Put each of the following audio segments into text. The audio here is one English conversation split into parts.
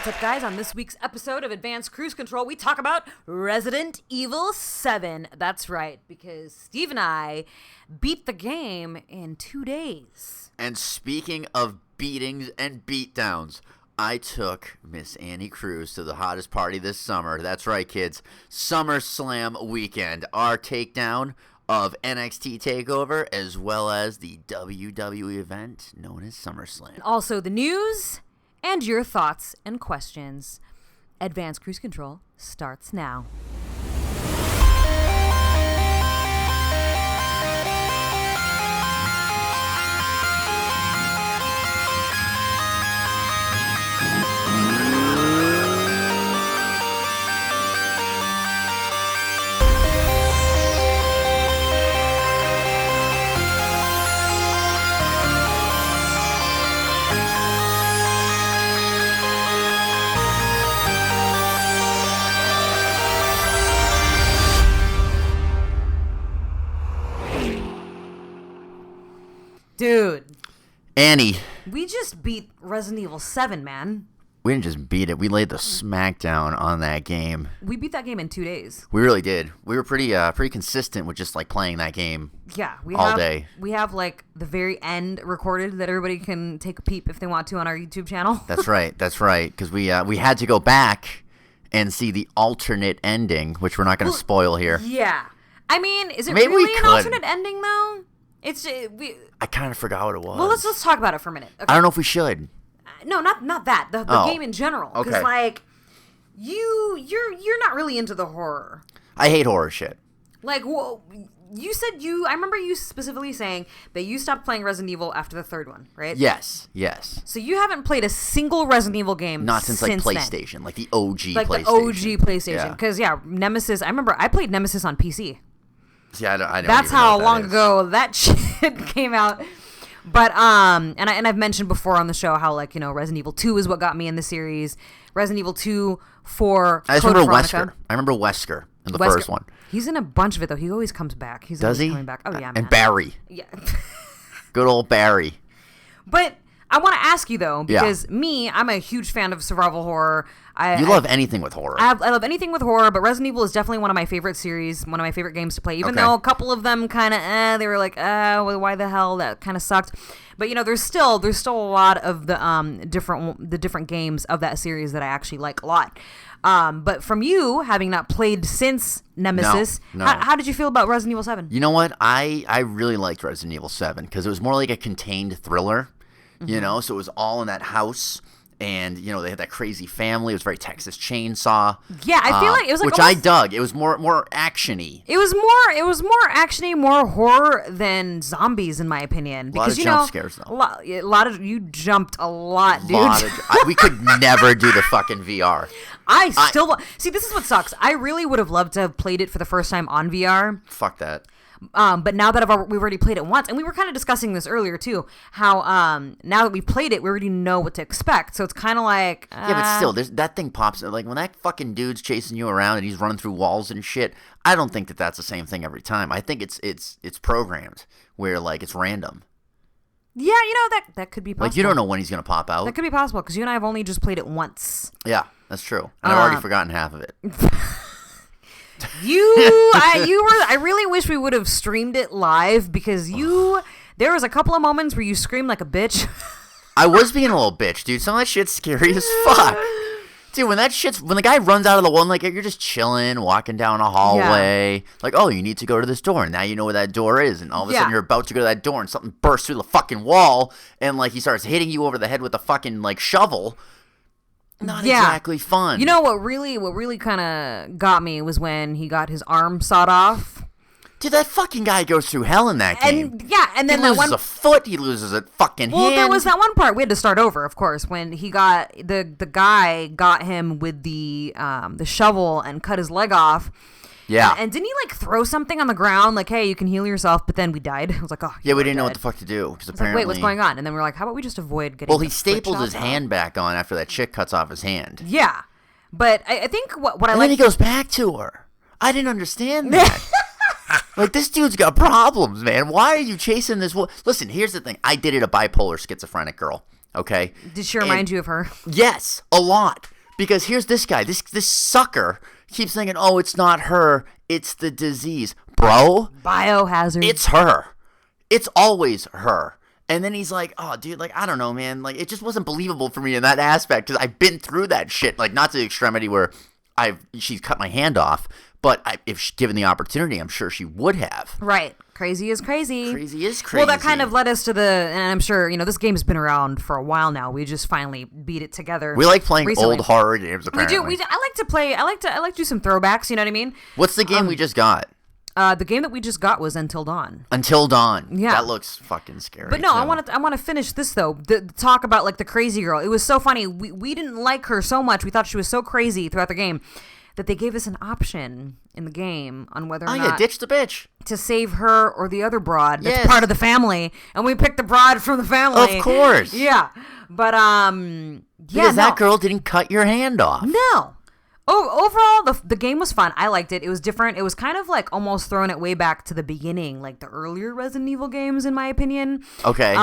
What's up, guys? On this week's episode of Advanced Cruise Control, we talk about Resident Evil 7. That's right, because Steve and I beat the game in 2 days. And speaking of beatings and beatdowns, I took Miss Annie Cruz to the hottest party this summer. That's right, kids. SummerSlam weekend. Our takedown of NXT Takeover, as well as the WWE event known as SummerSlam. Also, the news and your thoughts and questions. Advanced Cruise Control starts now. Dude. Annie. We just beat Resident Evil 7, man. We didn't just beat it. We laid the smackdown on that game. We beat that game in 2 days. We really did. We were pretty consistent with just like playing that game. Yeah, all day. We have like the very end recorded that everybody can take a peep if they want to on our YouTube channel. That's right. That's right. Because we had to go back and see the alternate ending, which we're not going to spoil here. Yeah. I mean, is it Maybe really we an could. alternate ending though? I kind of forgot what it was. Well, let's talk about it for a minute. Okay. I don't know if we should. No, not that. The game in general. Because Okay. like you're not really into the horror. I hate horror shit. Like, well, I remember you specifically saying that you stopped playing Resident Evil after the third one, right? Yes. So you haven't played a single Resident Evil game Not since like then. PlayStation, like the OG PlayStation. Like the OG PlayStation. Because Nemesis. I remember I played Nemesis on PC. See, I don't That's even how know what long that is. ago that shit came out. But and I've mentioned before on the show how like Resident Evil 2 is what got me in the series. Resident Evil 2 for I just Code remember Veronica. Wesker. I remember Wesker in the Wesker. first one. He's in a bunch of it though. He always comes back. He's Does always he? coming back. Oh yeah, man. And Barry. Yeah. Good old Barry. But I want to ask you though, because I'm a huge fan of survival horror. You love anything with horror. I love anything with horror, but Resident Evil is definitely one of my favorite series, one of my favorite games to play. Even though a couple of them kind of, they were like, well, why the hell? That kind of sucked. But there's still a lot of the different games of that series that I actually like a lot. But from you, having not played since Nemesis, No. How did you feel about Resident Evil 7? You know what? I really liked Resident Evil 7 because it was more like a contained thriller, so it was all in that house. And, they had that crazy family. It was very Texas Chainsaw. Yeah, I feel like it was like which I dug. It was more action-y. It was more action-y, more horror than zombies, in my opinion. Because, a lot of jump scares, though. A lot of you jumped a lot, dude. We could never do the fucking VR. See, this is what sucks. I really would have loved to have played it for the first time on VR. Fuck that. But now that we've already played it once, and we were kind of discussing this earlier too, how now that we've played it, we already know what to expect. So it's kind of like yeah, but still, that thing pops. Like when that fucking dude's chasing you around and he's running through walls and shit. I don't think that's the same thing every time. I think it's programmed where like it's random. Yeah, that could be possible. Like you don't know when he's gonna pop out. That could be possible because you and I have only just played it once. Yeah, that's true, and I've already forgotten half of it. I really wish we would have streamed it live because there was a couple of moments where you screamed like a bitch. I was being a little bitch, dude. Some of that shit's scary as fuck. Dude, when the guy runs out of the wall, like you're just chilling, walking down a hallway, like, oh, you need to go to this door, and now you know where that door is, and all of a sudden you're about to go to that door, and something bursts through the fucking wall, and like he starts hitting you over the head with a fucking like shovel. Not exactly fun. You know what really kind of got me was when he got his arm sawed off. Dude, that fucking guy goes through hell in that game. And then he loses a foot, he loses a fucking hand. Well, there was that one part we had to start over, of course, when he got the guy got him with the shovel and cut his leg off. Yeah. And didn't he like throw something on the ground like, hey, you can heal yourself, but then we died. I was like, oh. Yeah, we didn't know what the fuck to do. Because apparently, like, wait, what's going on? And then we're like, how about we just avoid getting Well, he stapled his hand back on after that chick cuts off his hand. Yeah. But I think what I like. And then he goes back to her. I didn't understand that. Like, this dude's got problems, man. Why are you chasing this? Listen, here's the thing. I dated a bipolar schizophrenic girl, okay? Did she remind you of her? Yes, a lot. Because here's this guy, this sucker keeps thinking, oh, it's not her, it's the disease. Bro. Biohazard. It's her. It's always her. And then he's like, oh, dude, like, I don't know, man. Like, it just wasn't believable for me in that aspect because I've been through that shit. Like, not to the extremity where she's cut my hand off. But if given the opportunity, I'm sure she would have. Right. Crazy is crazy. Crazy is crazy. Well, that kind of led us to and I'm sure, this game's been around for a while now. We just finally beat it together. We like playing recently. old horror games, apparently. We do. I like to do some throwbacks, you know what I mean? What's the game we just got? The game that we just got was Until Dawn. Until Dawn. Yeah. That looks fucking scary. But no, too. I want to finish this though. Talk about like the crazy girl. It was so funny. We didn't like her so much. We thought she was so crazy throughout the game that they gave us an option in the game on whether or not ditch the bitch to save her or the other broad that's part of the family, and we picked the broad from the family. Of course. Yeah. But because that girl didn't cut your hand off. No. Oh, overall, the game was fun. I liked it. It was different. It was kind of like almost throwing it way back to the beginning, like the earlier Resident Evil games, in my opinion. Okay.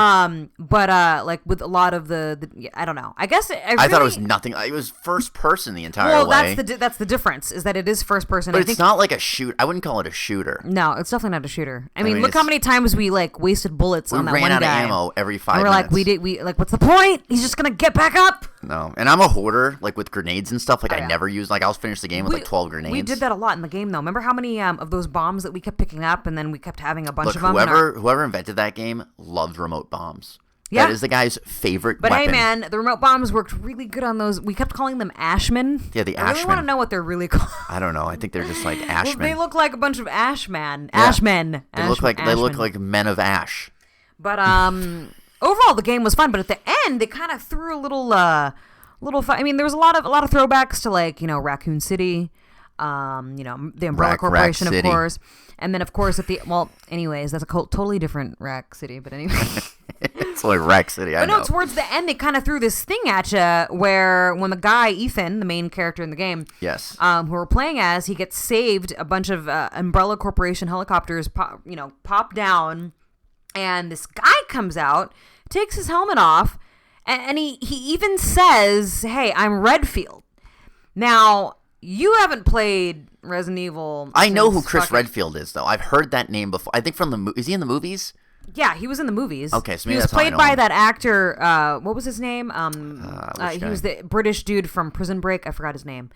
But like with a lot of I don't know. I guess I thought it was nothing. It was first person the entire way. Well, that's the difference is that it is first person. But it's not like a shoot. I wouldn't call it a shooter. No, it's definitely not a shooter. I mean look how many times we like wasted bullets on that one guy. We ran out of ammo every 5 minutes. We're like, what's the point? He's just gonna get back up. No, and I'm a hoarder, like with grenades and stuff. Like I never use. Like I'll finish the game with like 12 grenades. We did that a lot in the game, though. Remember how many of those bombs that we kept picking up, and then we kept having a bunch of them. Whoever invented that game loved remote bombs. Yeah. That is the guy's favorite weapon. But hey, man, the remote bombs worked really good on those. We kept calling them Ashmen. Yeah, the Ashmen. I really want to know what they're really called. I don't know. I think they're just like Ashmen. Well, they look like a bunch of Ashmen. Yeah. Ashmen. They look like men of ash. But overall, the game was fun. But at the end, they kind of threw a little fun. I mean, there was a lot of throwbacks to like Raccoon City, the Umbrella Corporation, of course, and then of course anyways, that's a totally different Rack City. But anyway. It's like Rack City, I know. But no, towards the end, they kind of threw this thing at you where when the guy, Ethan, the main character in the game, yes, who we're playing as, he gets saved, a bunch of Umbrella Corporation helicopters pop down, and this guy comes out, takes his helmet off, and he even says, hey, I'm Redfield. Now, you haven't played Resident Evil. I know who Chris Redfield is, though. I've heard that name before. I think is he in the movies? Yeah, he was in the movies. Okay, so maybe he was that's how I played know by him. That actor. What was his name? He guy? was the British dude from Prison Break. I forgot his name.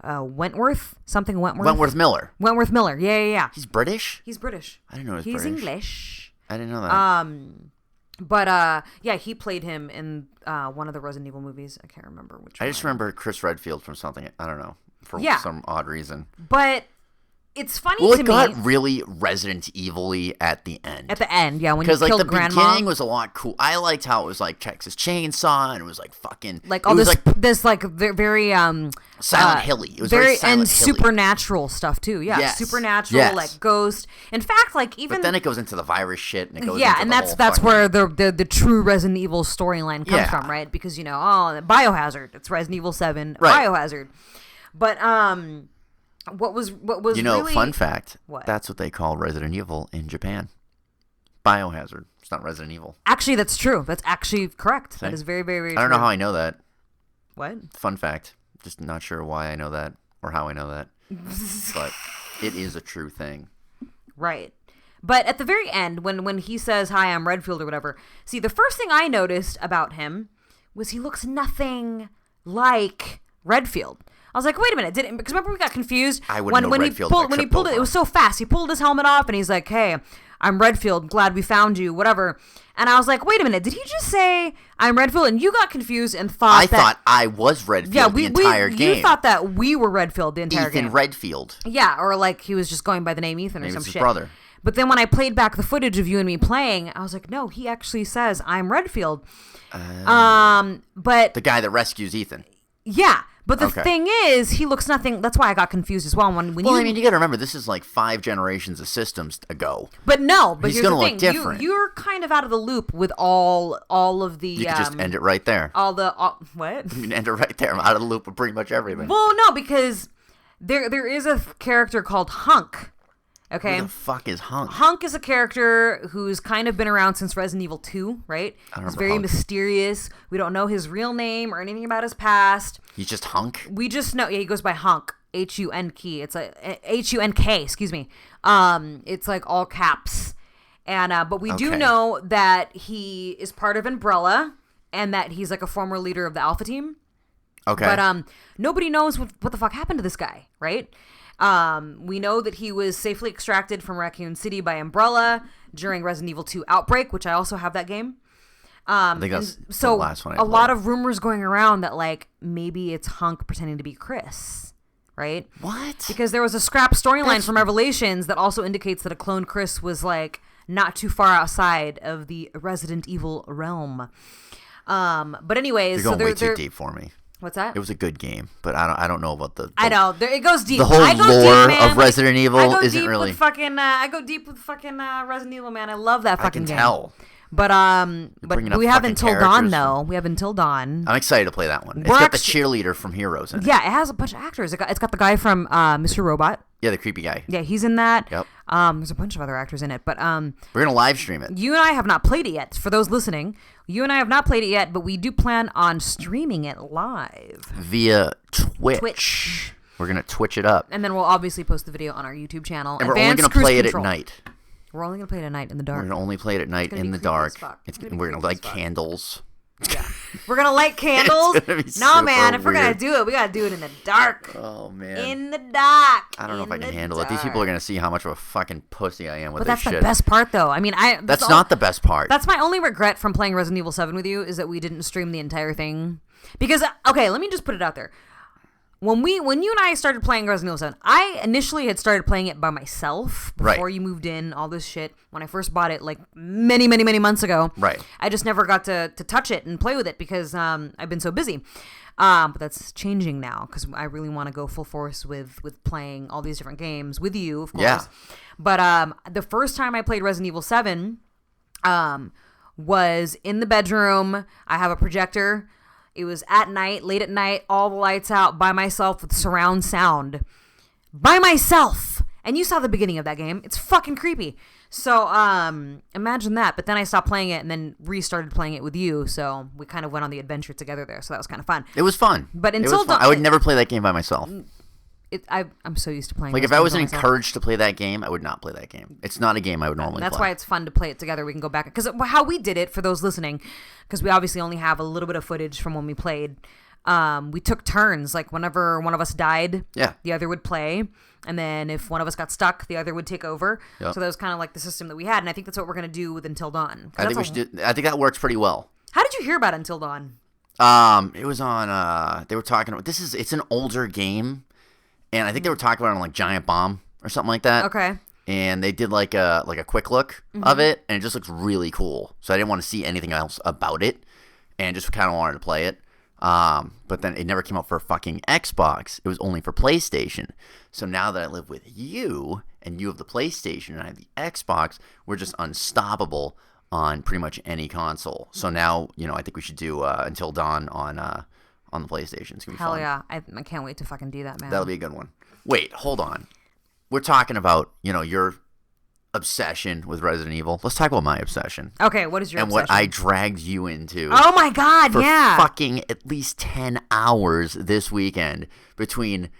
Wentworth. Wentworth Miller. Wentworth Miller. Yeah. He's British? He's British. I didn't know he was He's British. English. I didn't know that. But yeah, he played him in one of the Resident Evil movies. I can't remember which one. I just remember Chris Redfield from something. I don't know. For some odd reason. But it's funny to me. Well, it got really Resident Evil-y at the end. At the end, yeah, when you killed Grandma. Because the beginning was a lot cool. I liked how it was like Texas Chainsaw, and it was like fucking like all this like very Silent Hilly. It was very Silent Hilly. Supernatural stuff too. Yeah, yes. Supernatural, yes. like ghost. In fact, like even but then it goes into the virus shit, and it goes yeah, into and the that's where the true Resident Evil storyline comes from, right? Because Biohazard, it's Resident Evil 7, right. Biohazard, but What was really... fun fact. What? That's what they call Resident Evil in Japan. Biohazard. It's not Resident Evil. Actually, that's true. That's actually correct. See? That is very, very, very true. I don't know how I know that. What? Fun fact. Just not sure why I know that or how I know that. But it is a true thing. Right. But at the very end, when he says, hi, I'm Redfield or whatever, see, the first thing I noticed about him was he looks nothing like Redfield. I was like, wait a minute, because remember we got confused? I wouldn't know Redfield. When he pulled it was so fast. He pulled his helmet off and he's like, hey, I'm Redfield, glad we found you, whatever. And I was like, wait a minute, did he just say I'm Redfield? And you got confused and thought I thought I was Redfield the entire game. You thought that we were Redfield the entire game. Ethan Redfield. Yeah, or like he was just going by the name Ethan or some shit. His brother. But then when I played back the footage of you and me playing, I was like, no, he actually says I'm Redfield. But the guy that rescues Ethan. Yeah. But the thing is, he looks nothing. That's why I got confused as well. I mean, you got to remember, this is like 5 generations of systems ago. But he's going to look different. You're kind of out of the loop with all of the. You could just end it right there. What? You can end it right there. I'm out of the loop with pretty much everything. Well, no, because there is a character called Hunk Okay. Who the fuck is Hunk? Hunk is a character who's kind of been around since Resident Evil 2, right? He's very mysterious. We don't know his real name or anything about his past. He's just Hunk? We just know, he goes by Hunk. H-U-N-K. It's H-U-N-K, excuse me. It's like all caps. And but we do know that he is part of Umbrella and that he's like a former leader of the Alpha Team. Okay. But nobody knows what the fuck happened to this guy, right? We know that he was safely extracted from Raccoon City by Umbrella during Resident Evil 2 Outbreak, which I also have that game. I think that's the last one I played. A lot of rumors going around that like maybe it's Hunk pretending to be Chris. Right? What? Because there was a scrap storyline from Revelations that also indicates that a clone Chris was like not too far outside of the Resident Evil realm. But anyways, you're going way too deep for me. What's that? It was a good game, but I don't know about the I know it goes deep. The whole lore of Resident Evil isn't really. I go deep with fucking Resident Evil, man. I love that fucking game. I can tell. But we have Until Dawn though. We have Until Dawn. I'm excited to play that one. It's got the cheerleader from Heroes in it. Yeah, it has a bunch of actors. It's got the guy from Mr. Robot. Yeah, the creepy guy. Yeah, he's in that. Yep. There's a bunch of other actors in it, but we're gonna live stream it. You and I have not played it yet. For those listening, you and I have not played it yet, but we do plan on streaming it live via Twitch. We're gonna Twitch it up, and then we'll obviously post the video on our YouTube channel. And we're only gonna play it at night. We're only going to play it at night in the dark. We're going to only play it at night in the dark. We're going to light candles. Yeah. We're going to light candles? No, man. If we're going to do it, we got to do it in the dark. Oh, man. In the dark. I don't know if I can handle it. These people are going to see how much of a fucking pussy I am with this shit. But that's the best part, though. I mean, that's not the best part. That's my only regret from playing Resident Evil 7 with you is that we didn't stream the entire thing. Because, okay, let me just put it out there. When you and I started playing Resident Evil 7, I initially had started playing it by myself before you moved in, all this shit. When I first bought it, like many, many, many months ago. Right. I just never got to touch it and play with it because I've been so busy. But that's changing now because I really want to go full force with playing all these different games with you, of course. Yeah. But the first time I played Resident Evil 7 was in the bedroom. I have a projector. It was at night, late at night, all the lights out, by myself with surround sound. By myself! And you saw the beginning of that game. It's fucking creepy. So, imagine that. But then I stopped playing it and then restarted playing it with you. So, we kind of went on the adventure together there. So, that was kind of fun. It was fun. But until I would never play that game by myself. I'm so used to playing. Like if I wasn't encouraged to play that game, I would not play that game. It's not a game I would normally play. That's why it's fun to play it together. We can go back because how we did it for those listening, because we obviously only have a little bit of footage from when we played. We took turns. Like whenever one of us died, the other would play, and then if one of us got stuck, the other would take over. Yep. So that was kind of like the system that we had, and I think that's what we're gonna do with Until Dawn. I think that works pretty well. How did you hear about Until Dawn? It was on. They were talking about it's an older game. And I think they were talking about it on like Giant Bomb or something like that. Okay. And they did like a quick look of it, and it just looks really cool. So I didn't want to see anything else about it, and just kind of wanted to play it. But then it never came out for fucking Xbox. It was only for PlayStation. So now that I live with you, and you have the PlayStation and I have the Xbox, we're just unstoppable on pretty much any console. So now, I think we should do Until Dawn on the PlayStation. It's gonna be fun. Hell yeah. I can't wait to fucking do that, man. That'll be a good one. Wait, hold on. We're talking about, your obsession with Resident Evil. Let's talk about my obsession. Okay, what is your obsession? And what I dragged you into. Oh my God, for fucking at least 10 hours this weekend between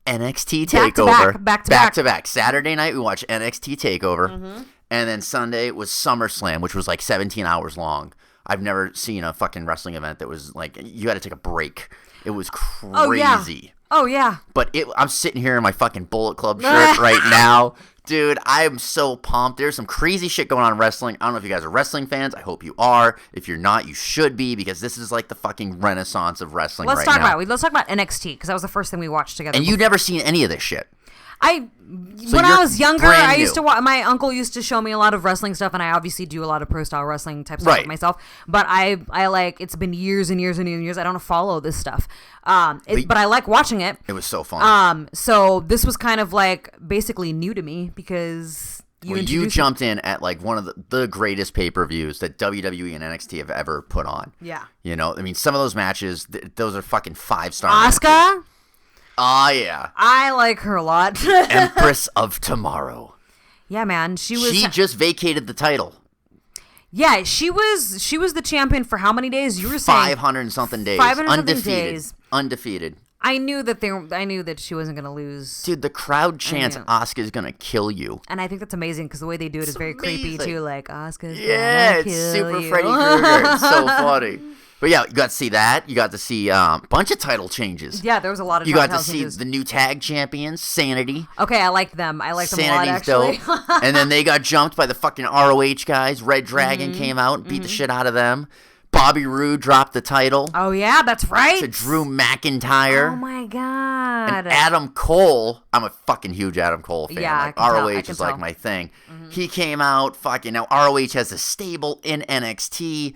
NXT TakeOver. Back to back. Saturday night we watched NXT TakeOver. Mm-hmm. And then Sunday was SummerSlam, which was like 17 hours long. I've never seen a fucking wrestling event that was like, you had to take a break. It was crazy. Oh, yeah. But I'm sitting here in my fucking Bullet Club shirt right now. Dude, I am so pumped. There's some crazy shit going on in wrestling. I don't know if you guys are wrestling fans. I hope you are. If you're not, you should be, because this is like the fucking renaissance of wrestling Let's talk about NXT, because that was the first thing we watched together. And you've never seen any of this shit. When I was younger, I used to watch. My uncle used to show me a lot of wrestling stuff, and I obviously do a lot of pro style wrestling type stuff myself. But I like, it's been years and years and years. I don't follow this stuff, but I like watching it. It was so fun. So this was kind of like basically new to me because you jumped in at like one of the greatest pay-per-views that WWE and NXT have ever put on. Yeah, I mean, some of those matches, those are fucking 5-star. Asuka. Oh, yeah. I like her a lot. Empress of Tomorrow. Yeah, man. She just vacated the title. Yeah, she was the champion for how many days? You were saying 500 and something days. 500 undefeated. days. Undefeated. I knew that she wasn't gonna lose. Dude, the crowd chants Asuka's gonna kill you. And I think that's amazing because the way they do it is very creepy too. Like Asuka's gonna kill it's super you. Freddy Krueger. It's so funny. But yeah, you got to see that. You got to see a bunch of title changes. Yeah, there was a lot of You title got to changes. see the new tag champions, Sanity. Okay, I liked them. I liked them a lot, actually. Dope. And then they got jumped by the fucking ROH guys. Red Dragon came out and beat the shit out of them. Bobby Roode dropped the title. Oh, yeah, that's right. To Drew McIntyre. Oh, my God. And Adam Cole. I'm a fucking huge Adam Cole fan. Yeah, like, ROH is like my thing. He came out. Fucking now ROH has a stable in NXT.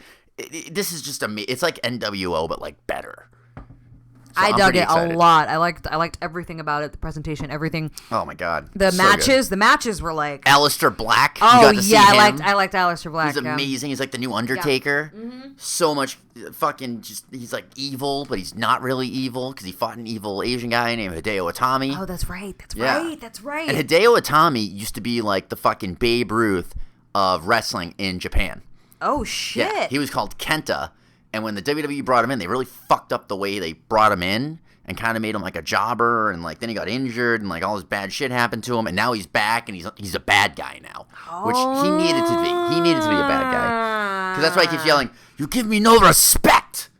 This is just it's like NWO, but like better. So I dug it a lot. I liked everything about it. The presentation, everything. Oh my God. The matches were like Aleister Black. Oh yeah, I liked Aleister Black. He's amazing. He's like the new Undertaker. Yeah. So much fucking he's like evil, but he's not really evil because he fought an evil Asian guy named Hideo Itami. Oh, that's right. That's right. And Hideo Itami used to be like the fucking Babe Ruth of wrestling in Japan. Oh, shit. Yeah, he was called Kenta, and when the WWE brought him in, they really fucked up the way they brought him in and kind of made him like a jobber, and like then he got injured, and like all this bad shit happened to him, and now he's back, and he's a bad guy now, which he needed to be. He needed to be a bad guy. Because that's why he keeps yelling, "You give me no respect!"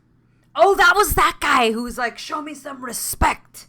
Oh, that was that guy who was like, "Show me some respect."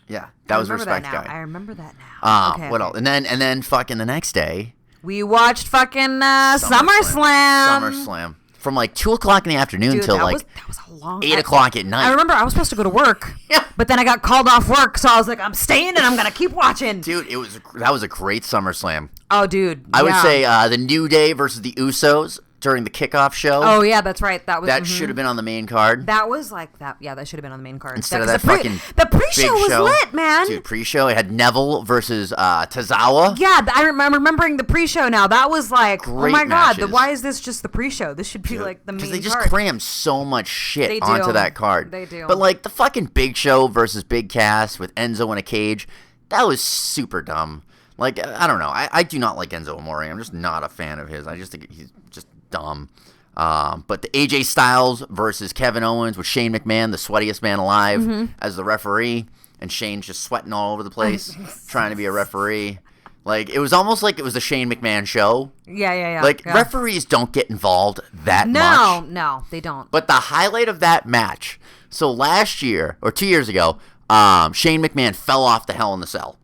Yeah, that was Respect guy. I remember that now. Okay, what else? And then fucking the next day... We watched fucking SummerSlam. From like 2 o'clock in the afternoon till like that was a long 8 o'clock at night. I remember I was supposed to go to work, but then I got called off work, so I was like, I'm staying and I'm gonna keep watching. Dude, that was a great SummerSlam. Oh, dude, I would say the New Day versus the Usos during the kickoff show. Oh yeah, that's right. That should have been on the main card. That was like that. Yeah, that should have been on the main card instead of that fucking the pre-show was lit, man. Dude, pre-show it had Neville versus Tozawa. Yeah, I'm remembering the pre-show now. That was like, great oh my matches. God, why is this just the pre-show? This should be like the main card. Because they just cram so much shit onto that card. They do. But like the fucking Big Show versus Big Cass with Enzo in a cage, that was super dumb. Like I don't know. I do not like Enzo Amore. I'm just not a fan of his. I just think he's just dumb. But the AJ Styles versus Kevin Owens with Shane McMahon, the sweatiest man alive, as the referee, and Shane's just sweating all over the place, trying to be a referee. Like, it was almost like it was the Shane McMahon show. Yeah. Like, referees don't get involved that much. No, they don't. But the highlight of that match, so last year, or 2 years ago, Shane McMahon fell off the Hell in the Cell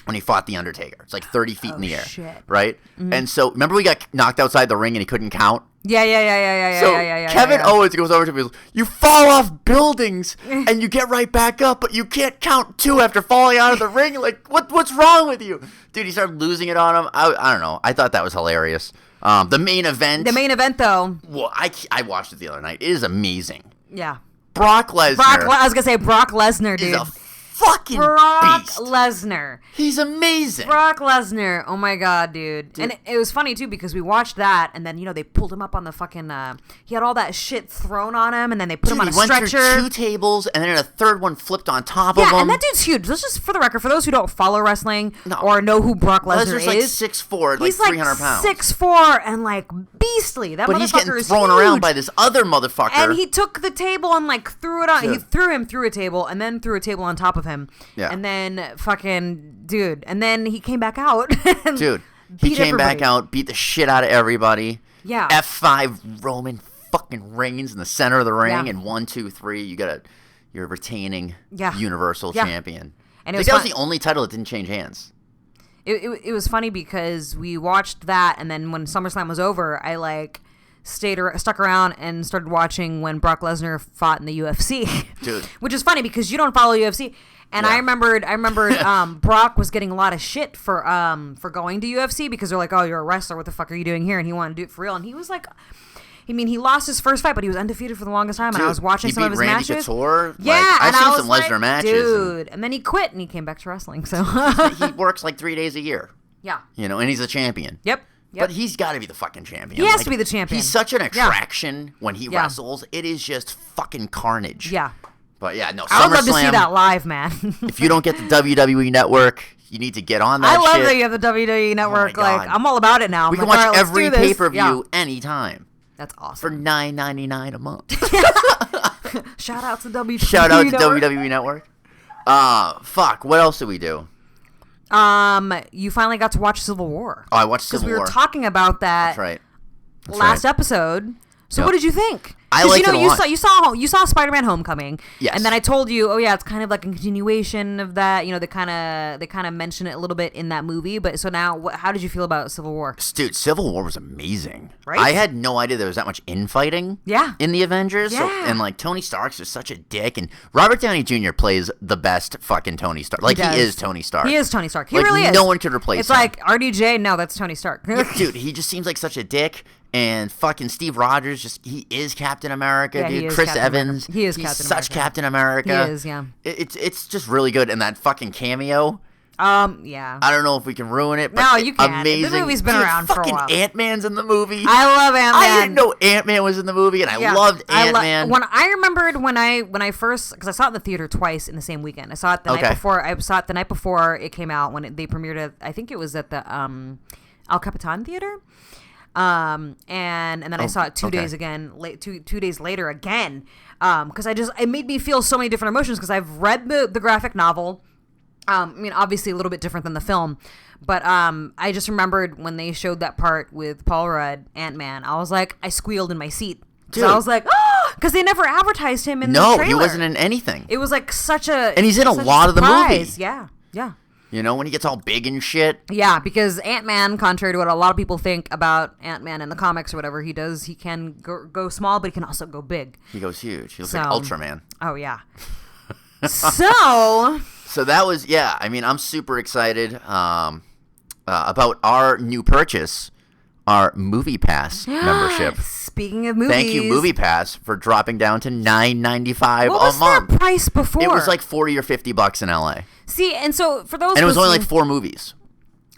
when he fought The Undertaker. It's like 30 feet in the air. Shit. Right? And so, remember we got knocked outside the ring and he couldn't count? Yeah. So Kevin Owens goes over to me, you fall off buildings and you get right back up, but you can't count 2 after falling out of the ring. Like, what's wrong with you? Dude, he started losing it on him. I don't know. I thought that was hilarious. The main event. The main event, though. Well, I watched it the other night. It is amazing. Yeah. Brock Lesnar. I was going to say Brock Lesnar, dude. Is a fucking Brock beast. Lesnar. He's amazing. Brock Lesnar. Oh my God, dude. And it was funny too because we watched that and then they pulled him up on the fucking he had all that shit thrown on him and then they put him on a stretcher. He went through 2 tables and then a third one flipped on top of him. Yeah, and that dude's huge. This is for the record for those who don't follow wrestling or know who Brock Lesnar is. Lesnar's like 6'4", like 300 pounds. He's like 6'4" and like beastly. That motherfucker is huge. But he's getting thrown around by this other motherfucker. And he took the table and like threw it on. Dude. He threw him through a table and then threw a table on top of him. Yeah. And then fucking dude, and then he came back out. Dude, he came back out, beat the shit out of everybody. Yeah. F5 Roman fucking Reigns in the center of the ring, and 1, 2, 3, you're retaining Universal Champion. And that was the only title that didn't change hands. It was funny because we watched that, and then when SummerSlam was over, I like stuck around and started watching when Brock Lesnar fought in the UFC. Dude. Which is funny because you don't follow UFC. And I remembered Brock was getting a lot of shit for going to UFC because they're like, oh, you're a wrestler. What the fuck are you doing here? And he wanted to do it for real. And he was like, he lost his first fight, but he was undefeated for the longest time. Dude, and I was watching some of his Randy matches. Couture. Yeah, I've seen some Lesnar matches. Dude. And then he quit and he came back to wrestling. So he works like 3 days a year. Yeah. And he's a champion. Yep. But he's got to be the fucking champion. He has to be the champion. He's such an attraction when he wrestles. It is just fucking carnage. Yeah. But yeah, no, I would love to see SummerSlam, that live, man. if you don't get the WWE Network, you need to get on that I love shit. that you have the WWE Network. Oh my God. Like, I'm all about it now. We I'm can like, watch all right, let's every do this. pay-per-view anytime. That's For awesome. $9.99 a month. Shout out to WWE Shout out to Network. WWE Network. Fuck, what else did we do? You finally got to watch Civil War. Oh, I watched Civil Because we War. were talking about that That's right. That's last right. episode. So Yep. what did you think? I liked it a lot. You saw Spider-Man: Homecoming. Yes. And then I told you, oh yeah, it's kind of like a continuation of that. You know, they kind of mention it a little bit in that movie. But so now, how did you feel about Civil War? Dude, Civil War was amazing. Right? I had no idea there was that much infighting. Yeah. In the Avengers. So, Yeah. and like Tony Stark's just such a dick, and Robert Downey Jr. plays the best fucking Tony Stark. Like he is Tony Stark. He is Tony Stark. He Like, really is. no one could replace It's him. like RDJ. No, that's Tony Stark. Dude, he just seems like such a dick. And fucking Steve Rogers, he is Captain America, Yeah, he dude. is Chris Captain Evans, America. He is he's Captain such America. Captain America. He is, yeah. It's just really good. And that fucking cameo, Yeah. I don't know if we can ruin it, but No, you can't. amazing. The movie's been Dude, around for a fucking while. Ant-Man's in the movie. I love Ant-Man. I didn't know Ant-Man was in the movie, and I loved Ant-Man. When I remembered when I first, because I saw it in the theater twice in the same weekend. I saw it the night before. I saw it the night before it came out when they premiered it. I think it was at the El Capitan Theater. And then I saw it 2 days again, two days later again, because it made me feel so many different emotions because I've read the graphic novel. I mean, obviously a little bit different than the film, but I just remembered when they showed that part with Paul Rudd, Ant-Man, I was like, I squealed in my seat. Dude. So I was like, oh, because they never advertised him in the trailer. No, he wasn't in anything. It was like such a... And he's in a lot of the movie. Yeah, yeah. You know, when he gets all big and shit. Yeah, because Ant-Man, contrary to what a lot of people think about Ant-Man in the comics or whatever, he can go small, but he can also go big. He goes huge. He looks like Ultraman. Oh, yeah. So that was, yeah, I mean, I'm super excited about our new purchase, our Movie Pass membership. Speaking of movies. Thank you, Movie Pass, for dropping down to $9.95 what was a month. that price before? It was like $40 or $50 in LA. See, and so for those... And it was only like 4 movies.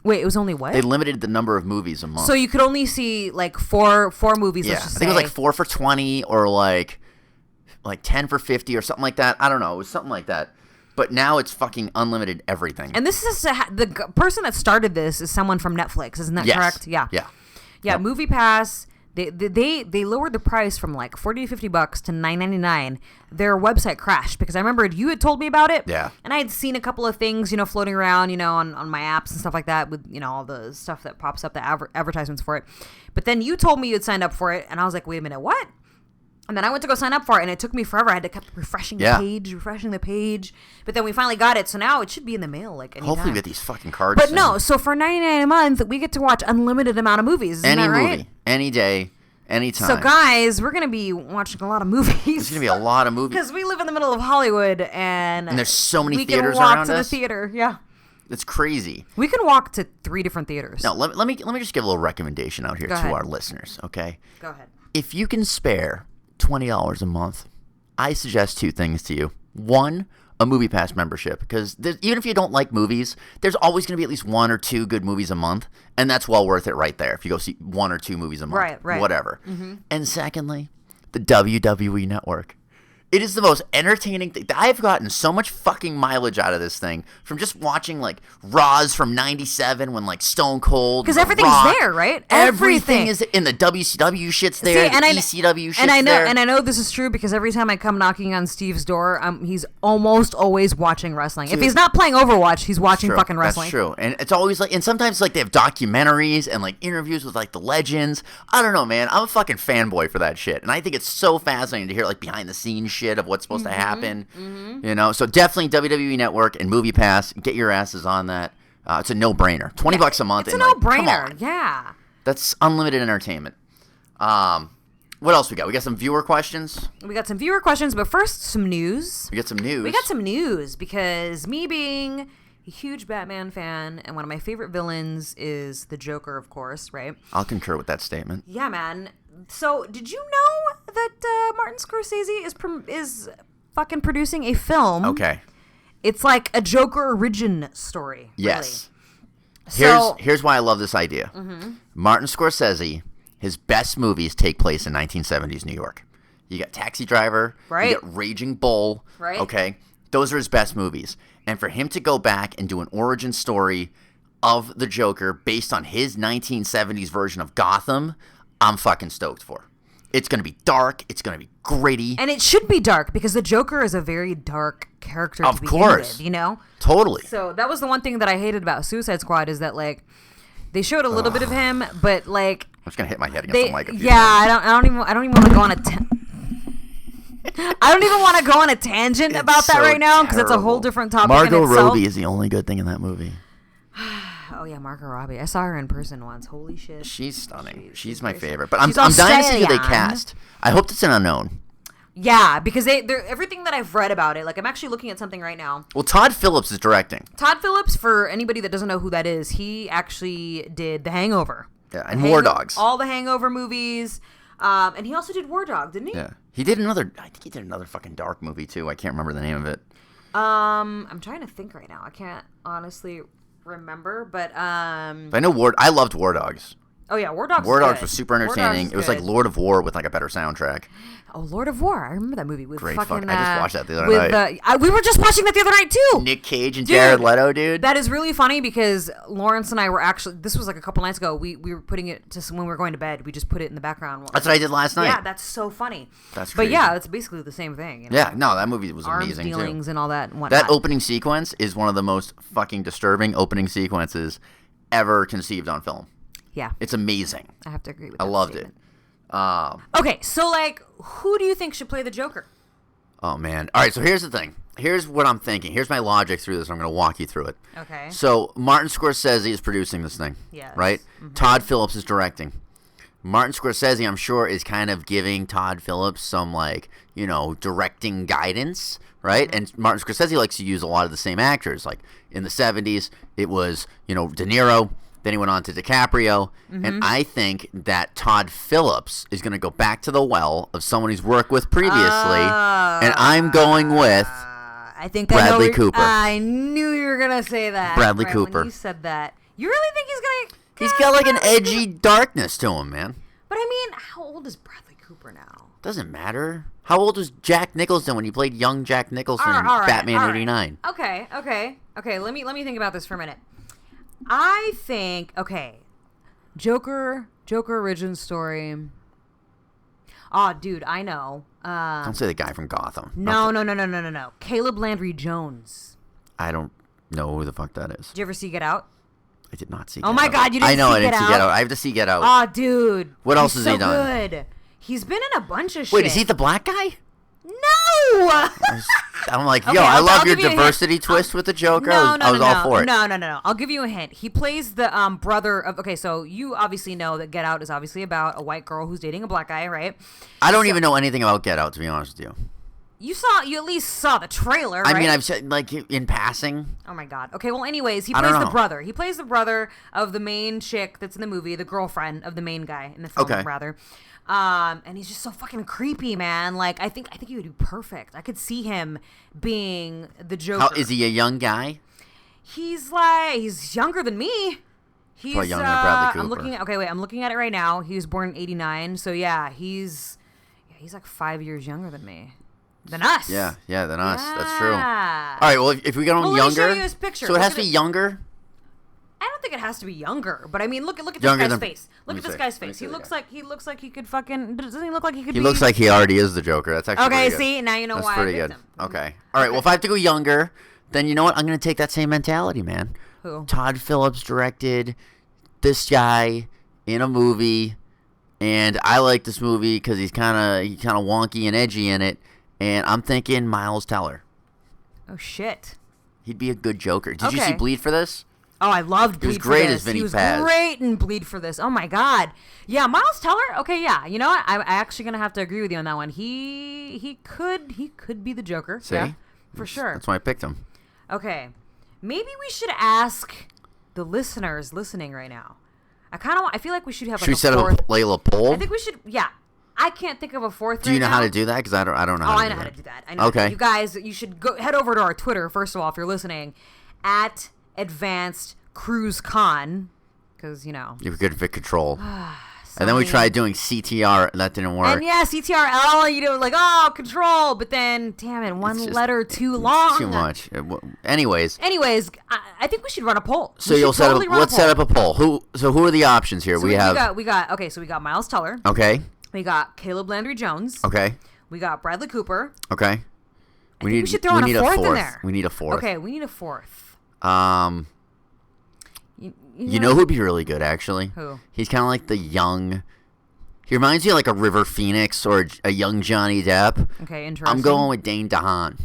Wait, it was only what? They limited the number of movies a month. So you could only see like four movies, yeah, let's I just think say. it was like 4 for $20 or like 10 for $50 or something like that. I don't know. It was something like that. But now it's fucking unlimited everything. And this is the person that started this is someone from Netflix, isn't that correct? Yeah. Yeah. Yep. Movie Pass. They lowered the price from like $40 to $50 to $9.99. Their website crashed because I remembered you had told me about it. Yeah. And I had seen a couple of things, floating around, on my apps and stuff like that with, all the stuff that pops up, the advertisements for it. But then you told me you had signed up for it, and I was like, wait a minute, what? And then I went to go sign up for it, and it took me forever. I had to keep refreshing the page. But then we finally got it, so now it should be in the mail like anytime. Hopefully we get these fucking cards But soon. no, so for $99 a month, we get to watch unlimited amount of movies. Isn't Any that right? movie, any day, anytime. So guys, we're going to be watching a lot of movies. There's going to be a lot of movies. Because we live in the middle of Hollywood, and there's so many we theaters can walk around to us. the theater, yeah. It's crazy. We can walk to 3 different theaters. No, let me just give a little recommendation out here Go to ahead. our listeners, okay? Go ahead. If you can spare $20 a month, I suggest 2 things to you. 1, a Movie Pass membership, because even if you don't like movies, there's always going to be at least 1 or 2 good movies a month, and that's well worth it right there if you go see 1 or 2 movies a month. Right. Whatever. Mm-hmm. And secondly, the WWE Network. It is the most entertaining thing. I've gotten so much fucking mileage out of this thing from just watching like Raws from '97 when like Stone Cold. Because The everything's Rock, there, right? Everything is in the WCW shit's there. See, the ECW shit's there. And I know this is true because every time I come knocking on Steve's door, he's almost always watching wrestling. Dude, if he's not playing Overwatch, he's watching fucking wrestling. That's true. And it's always like, and sometimes like they have documentaries and like interviews with like the legends. I don't know, man. I'm a fucking fanboy for that shit. And I think it's so fascinating to hear like behind the scenes shit of what's supposed to happen. Mm-hmm. So definitely WWE Network and Movie Pass. Get your asses on that. It's a no-brainer. $20 a month. It's a and, no-brainer. Come on. Yeah. That's unlimited entertainment. What else we got? We got some viewer questions. We got some viewer questions, but first, some news. We got some news. We got some news because me being a huge Batman fan and one of my favorite villains is the Joker, of course, right? I'll concur with that statement. Yeah, man. So, did you know that Martin Scorsese is fucking producing a film? Okay. It's like a Joker origin story. Yes. Really. Here's why I love this idea. Mm-hmm. Martin Scorsese, his best movies take place in 1970s New York. You got Taxi Driver. Right. You got Raging Bull. Right. Okay. Those are his best movies. And for him to go back and do an origin story of the Joker based on his 1970s version of Gotham, I'm fucking stoked for. It's going to be dark. It's going to be gritty. And it should be dark because the Joker is a very dark character to begin with, you know? Totally. So that was the one thing that I hated about Suicide Squad is that, like, they showed a little bit of him, but, like... I'm just going to hit my head against the mic. I don't even want to go on I don't even want to go on a tangent about that right now because it's a whole different topic. Margot Robbie is the only good thing in that movie. Oh yeah, Margot Robbie. I saw her in person once. Holy shit. She's stunning. She's my favorite. But I'm dying to see who they cast. I hope it's an unknown. Yeah, because they're everything that I've read about it. Like I'm actually looking at something right now. Well, Todd Phillips is directing. Todd Phillips, for anybody that doesn't know who that is, he actually did The Hangover. Yeah, and War Dogs. All the Hangover movies. And he also did War Dog, didn't he? Yeah. I think he did another fucking dark movie too. I can't remember the name of it. I'm trying to think right now. I can't honestly remember, but I know I loved War Dogs. Oh yeah, War Dogs. War Dogs was super entertaining. It was like Lord of War with like a better soundtrack. Oh, Lord of War! I remember that movie with great fucking. I just watched that the other night. We were just watching that the other night too. Nick Cage and Jared Leto, dude. That is really funny because Lawrence and I were actually. This was like a couple nights ago. We were putting it to when we were going to bed. We just put it in the background. That's what I did last night. Yeah, that's so funny. That's crazy. But yeah, it's basically the same thing. You know? Yeah, no, that movie was Arms amazing dealings too. And all that. And whatnot. That opening sequence is one of the most fucking disturbing opening sequences ever conceived on film. Yeah. It's amazing. I have to agree with that. I loved it. Okay, so like, who do you think should play the Joker? Oh, man. All right, so here's the thing. Here's what I'm thinking. Here's my logic through this. I'm going to walk you through it. Okay. So Martin Scorsese is producing this thing. Yes. Right? Mm-hmm. Todd Phillips is directing. Martin Scorsese, I'm sure, is kind of giving Todd Phillips some, like, you know, directing guidance, right? Mm-hmm. And Martin Scorsese likes to use a lot of the same actors. Like, in the 70s, it was, you know, De Niro. Then he went on to DiCaprio. Mm-hmm. And I think that Todd Phillips is going to go back to the well of someone he's worked with previously. And I'm going with Bradley Cooper. I knew you were going to say that. Bradley Cooper. When you said that. You really think he's going to... He's got like an edgy darkness to him, man. But I mean, how old is Bradley Cooper now? Doesn't matter. How old was Jack Nicholson when he played young Jack Nicholson in Batman '89? Okay. Let me think about this for a minute. I think Joker origin story. Oh, dude, I know. Don't say the guy from Gotham. No. Caleb Landry Jones. I don't know who the fuck that is. Did you ever see Get Out? I did not see. Oh my God, you didn't see Get Out? I didn't see Get Out. I have to see Get Out. Oh, dude. What else has he done? Good. He's been in a bunch of shit. Wait, is he the black guy? No. I'm like, yo, I love your diversity twist with the Joker. I was all for it. No. I'll give you a hint. He plays the brother of. Okay, so you obviously know that Get Out is obviously about a white girl who's dating a black guy, right? I don't even know anything about Get Out, to be honest with you. You at least saw the trailer, right? I mean, I've said, like, in passing. Oh my God. Okay, well, anyways, he plays the brother. He plays the brother of the main chick that's in the movie, the girlfriend of the main guy in the film, rather. And he's just so fucking creepy, man. Like, I think he would do perfect. I could see him being the Joker. Is he a young guy? He's younger than me. He's probably younger than Bradley Cooper. I'm looking at it right now. He was born in '89, so yeah, he's like 5 years younger than me. Than us. Yeah, than us. That's true. All right, well, if we get on younger, let me show you his picture. So it has to be younger? I don't think it has to be younger, but I mean, look at this guy's face. Look at this guy's face. He looks like he could fucking. Doesn't he look like he could? He looks like he already is the Joker. That's actually okay. See, now you know why. That's pretty good. Okay. All right. Well, if I have to go younger, then you know what? I'm going to take that same mentality, man. Who? Todd Phillips directed this guy in a movie, and I like this movie because he's kind of wonky and edgy in it. And I'm thinking Miles Teller. Oh shit. He'd be a good Joker. Did you see Bleed for this? Oh, I loved Bleed for this. He was great as Vinny Paz. He was great in Bleed for this. Oh my God. Yeah, Miles Teller. Okay, yeah. You know what? I'm actually gonna have to agree with you on that one. He could be the Joker. See? Yeah, for sure. That's why I picked him. Okay. Maybe we should ask the listeners listening right now. I feel like we should have. Should we set up Layla poll? I think we should. Yeah. I can't think of a fourth. Do you know how to do that? Because I don't know. I know how to do that. I know. Okay. You guys, you should head over to our Twitter first of all if you're listening, at Advanced Cruise Con, because you know you're good at control. And then we tried doing CTR, and that didn't work. And yeah, CTRL, you know, like, oh, control, but then, damn it, one letter too long. Too much. Anyways, I think we should run a poll. So let's set up a poll. Who are the options here? So we got Miles Teller. Okay. We got Caleb Landry Jones. Okay. We got Bradley Cooper. Okay. We should throw in a fourth in there. We need a fourth. Okay, we need a fourth. You know who'd be really good, actually? Who? He's kind of like the young... He reminds me of like a River Phoenix or a young Johnny Depp. Okay, interesting. I'm going with Dane DeHaan.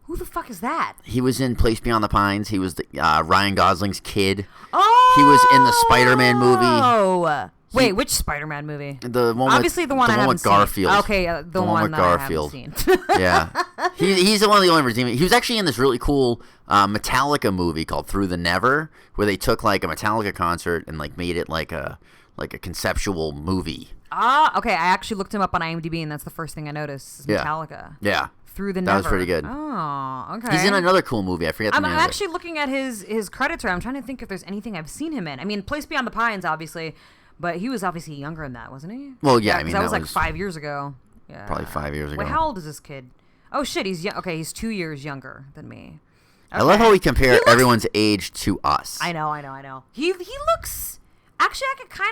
Who the fuck is that? He was in Place Beyond the Pines. He was Ryan Gosling's kid. Oh! He was in the Spider-Man movie. Oh! Wait, which Spider-Man movie? The one Obviously the one I haven't seen. Garfield. Okay, the one with Garfield. I haven't seen. Yeah. He's one of the only redeeming. He was actually in this really cool Metallica movie called Through the Never, where they took like a Metallica concert and like made it like a conceptual movie. Okay. I actually looked him up on IMDb, and that's the first thing I noticed. Metallica. Yeah. Through the Never. That was pretty good. Oh, okay. He's in another cool movie. I forget the name of it. I'm actually looking at his credits here. I'm trying to think if there's anything I've seen him in. I mean, Place Beyond the Pines, obviously. But he was obviously younger than that, wasn't he? Well, yeah, I mean, that was like 5 years ago. Yeah. Probably 5 years ago. Wait, how old is this kid? Oh, shit, he's okay, he's 2 years younger than me. Okay. I love how we compare everyone's age to us. I know. He looks... Actually,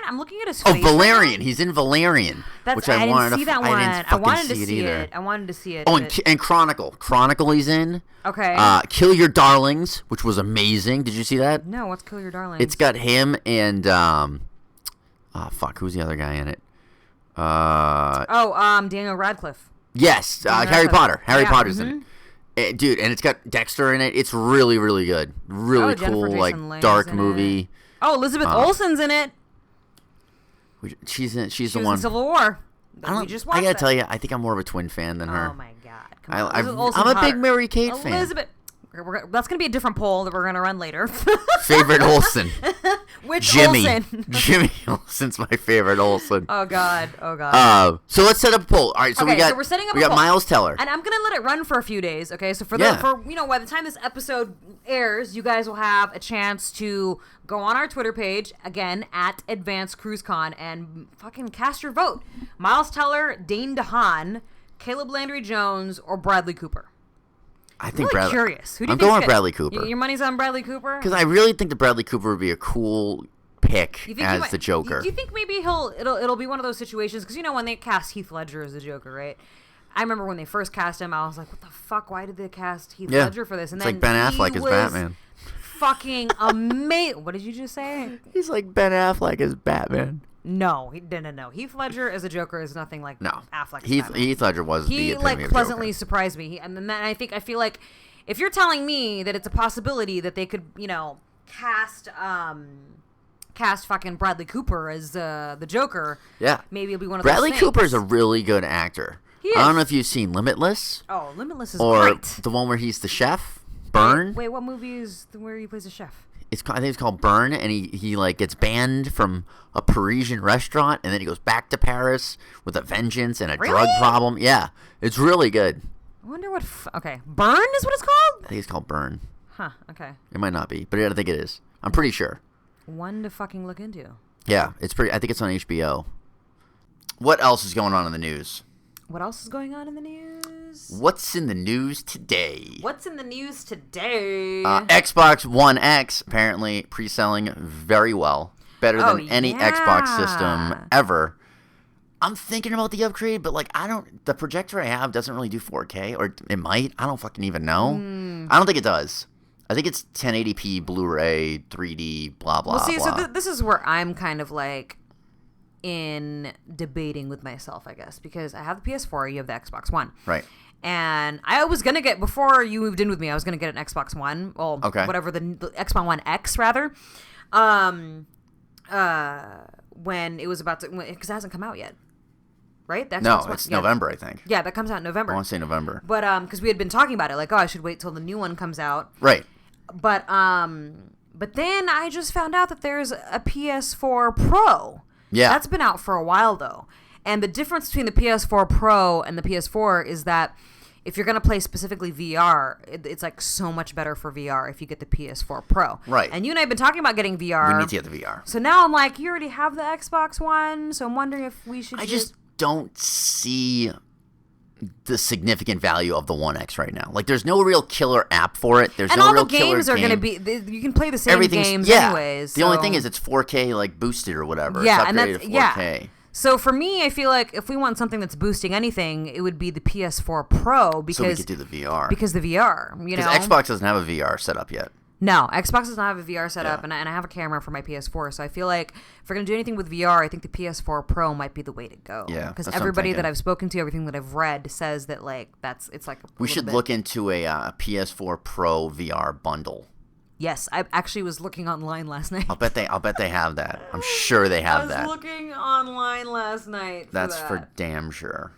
I'm looking at his face. Oh, Valerian. Right, he's in Valerian. Which I didn't see that one. I wanted to see it. I wanted to see it. Oh, and Chronicle. Chronicle he's in. Okay. Kill Your Darlings, which was amazing. Did you see that? No, what's Kill Your Darlings? It's got him and... who's the other guy in it? Daniel Radcliffe. Yes, Harry Potter. Harry Potter's in it. Dude, and it's got Dexter in it. It's really, really good. Really cool, like, dark movie. Oh, Elizabeth Olsen's in it. She's the one. She was in Civil War. I gotta tell you, I think I'm more of a Twin fan than her. Oh, my God. Come on. I'm a big Mary Kate fan. Elizabeth. That's going to be a different poll that we're going to run later. Favorite Olsen. Which Jimmy. Olsen? Jimmy Olsen's my favorite Olsen. Oh, God. So let's set up a poll. All right, so we're setting up a poll. We got Miles Teller. And I'm going to let it run for a few days, okay? So by the time this episode airs, you guys will have a chance to go on our Twitter page, again, at Advanced Cruise Con, and fucking cast your vote. Miles Teller, Dane DeHaan, Caleb Landry Jones, or Bradley Cooper. I think I'm really curious. Who do you I'm going with Bradley Cooper. Your money's on Bradley Cooper? Because I really think that Bradley Cooper would be a cool pick as the Joker. Do you think maybe it'll be one of those situations? Because when they cast Heath Ledger as the Joker, right? I remember when they first cast him, I was like, "What the fuck? Why did they cast Heath Ledger for this?" And it's then like Ben Affleck as Batman. Fucking amazing! What did you just say? He's like Ben Affleck as Batman. No. Heath Ledger as a Joker is nothing like Affleck. Heath Ledger was the epitome of pleasantly Joker. surprised me, and then I feel like if you're telling me that it's a possibility that they could cast fucking Bradley Cooper as the Joker, maybe it'll be one of Bradley those things. Cooper is a really good actor. He is. I don't know if you've seen Limitless. Oh, Limitless is or great. The one where he's the chef, Burn. Wait, what movie is where he plays a chef? I think it's called Burn, and he like gets banned from a Parisian restaurant, and then he goes back to Paris with a vengeance and a drug problem. Yeah, it's really good. I wonder what... okay, Burn is what it's called? I think it's called Burn. Huh, okay. It might not be, but I think it is. I'm pretty sure. One to fucking look into. Yeah, it's pretty... I think it's on HBO. What else is going on in the news? What else is going on in the news? What's in the news today? Xbox One X, apparently pre-selling very well. Better than any Xbox system ever. I'm thinking about the upgrade, but the projector I have doesn't really do 4K, or it might. I don't fucking even know. I don't think it does. I think it's 1080p Blu-ray, 3D, blah, blah, blah. So this is where I'm kind of in debating with myself, I guess, because I have the PS4, you have the Xbox One. Right. And I was going to get, before you moved in with me, I was going to get an Xbox One. Well, whatever, the Xbox One X, rather. When it was about to, because it hasn't come out yet. Right? It's November, I think. Yeah, that comes out in November. I want to say November. But because we had been talking about it, I should wait till the new one comes out. Right. But then I just found out that there's a PS4 Pro. Yeah. That's been out for a while though. And the difference between the PS4 Pro and the PS4 is that if you're going to play specifically VR, it's like so much better for VR if you get the PS4 Pro. Right. And you and I have been talking about getting VR. We need to get the VR. So now I'm like, you already have the Xbox One, so I'm wondering if we should I just don't see the significant value of the One X right now. Like, there's no real killer app for it. There's no real killer game. And all the games are going to be... You can play the same games anyways. The only thing is it's 4K, like, boosted or whatever. Yeah, it's and that's... 4K. Yeah. So for me, I feel like if we want something that's boosting anything, it would be the PS4 Pro because... So we could do the VR. Because the VR, you know? Because Xbox doesn't have a VR set up yet. No, Xbox does not have a VR setup, and I have a camera for my PS4, so I feel like if we're going to do anything with VR, I think the PS4 Pro might be the way to go. Yeah, because everybody that I've spoken to, everything that I've read says that, like, it's like we should look into a PS4 Pro VR bundle. Yes, I actually was looking online last night. I'll bet they have that. I'm sure they have that. I was looking online last night for damn sure.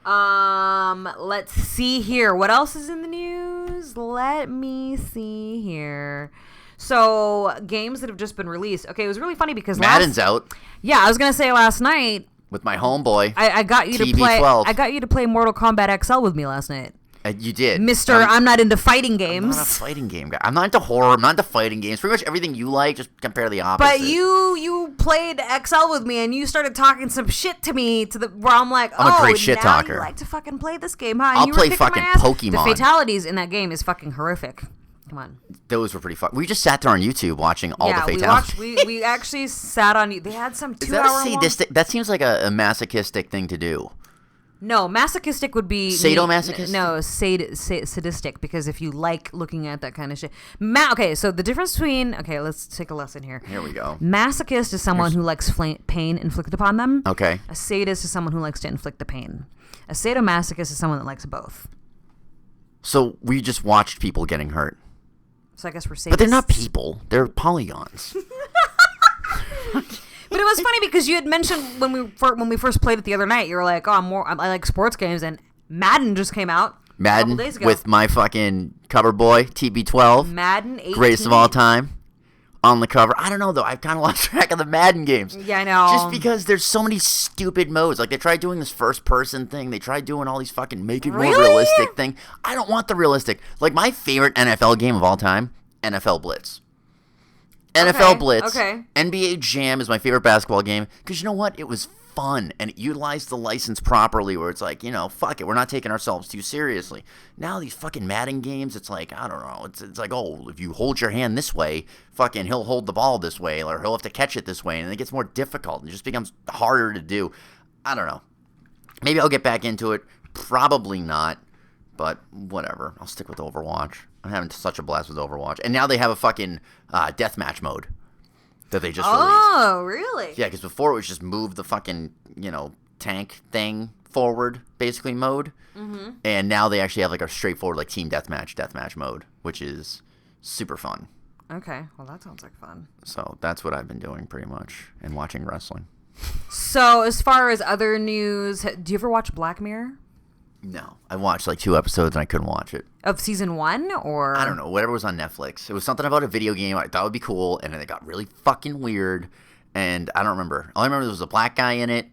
Let's see here. What else is in the news? Let me see here. So, games that have just been released. Okay, it was really funny because Madden's out. Yeah, I was gonna say last night with my homeboy. I got you TB12. to play. I got you to play Mortal Kombat XL with me last night. You did. Mister, I'm not into fighting games. I'm not a fighting game guy. I'm not into horror. I'm not into fighting games. Pretty much everything you like, just compare the opposite. But you played XL with me, and you started talking some shit to me where I'm like, I'm a great shit talker. You like to fucking play this game, huh? I'll play fucking Pokemon. The fatalities in that game is fucking horrific. Come on. Those were pretty fun. We just sat there on YouTube watching all the fatalities. We actually sat on... They had some 2 hour long... That seems like a masochistic thing to do. No, masochistic would be... Sadomasochistic? No, sadistic, because if you like looking at that kind of shit... Okay, so the difference between... Okay, let's take a lesson here. Here we go. Masochist is someone who likes pain inflicted upon them. Okay. A sadist is someone who likes to inflict the pain. A sadomasochist is someone that likes both. So we just watched people getting hurt. So I guess we're sadists. But they're not people. They're polygons. But it was funny because you had mentioned when we first played it the other night, you were like, "Oh, I like sports games," and Madden just came out. Madden a couple days ago. With my fucking cover boy TB12. Madden 18. Greatest of all time. On the cover. I don't know though. I've kind of lost track of the Madden games. Yeah, I know. Just because there's so many stupid modes. Like they tried doing this first person thing. They tried doing all these fucking make it more realistic thing. I don't want the realistic. Like my favorite NFL game of all time, NFL Blitz. NFL Blitz. Okay. NBA Jam is my favorite basketball game because you know what? It was fun and it utilized the license properly where it's like, you know, fuck it. We're not taking ourselves too seriously. Now these fucking Madden games, it's like, I don't know. It's like, oh, if you hold your hand this way, fucking he'll hold the ball this way or he'll have to catch it this way. And it gets more difficult and it just becomes harder to do. I don't know. Maybe I'll get back into it. Probably not. But whatever. I'll stick with Overwatch. I'm having such a blast with Overwatch. And now they have a fucking deathmatch mode that they just released. Oh, really? Yeah, because before it was just move the fucking, tank thing forward, basically, mode. Mm-hmm. And now they actually have like a straightforward like team deathmatch mode, which is super fun. Okay, well that sounds like fun. So that's what I've been doing pretty much and watching wrestling. So as far as other news, do you ever watch Black Mirror? No, I watched like 2 episodes and I couldn't watch it. Of season 1 or? I don't know, whatever was on Netflix. It was something about a video game I thought would be cool and then it got really fucking weird and I don't remember. All I remember there was a black guy in it